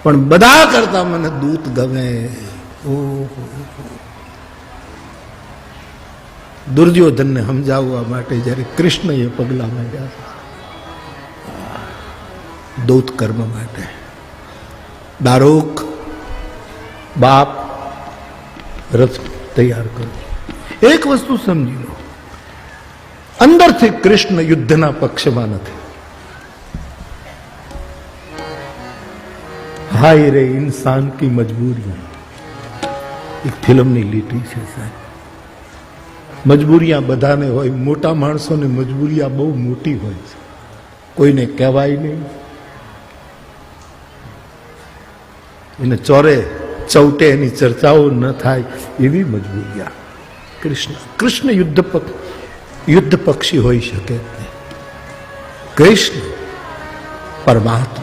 પણ બધા કરતા મને દૂત ગમે. દુર્યોધનને સમજાવવા માટે જ્યારે કૃષ્ણએ પગલા માંડ્યા દૂત કર્મ માટે, દારૂક બાપ રથ તૈયાર કરો. એક વસ્તુ સમજી લો, અંદરથી કૃષ્ણ યુદ્ધના પક્ષમાં નથી. હાય રે ઇન્સાન કી મજબૂરી, એક ફિલ્મની લીટી છે સાહેબ. મજબૂરિયા બધાને હોય, મોટા માણસોને મજબૂરિયા બહુ મોટી હોય છે, કોઈને કહેવાય નહીં, એને ચોરે ચૌટે એની ચર્ચાઓ ન થાય એવી મજબૂરિયા. કૃષ્ણ યુદ્ધ પક્ષી હોઈ શકે નહીં. કૃષ્ણ પરમાત્મા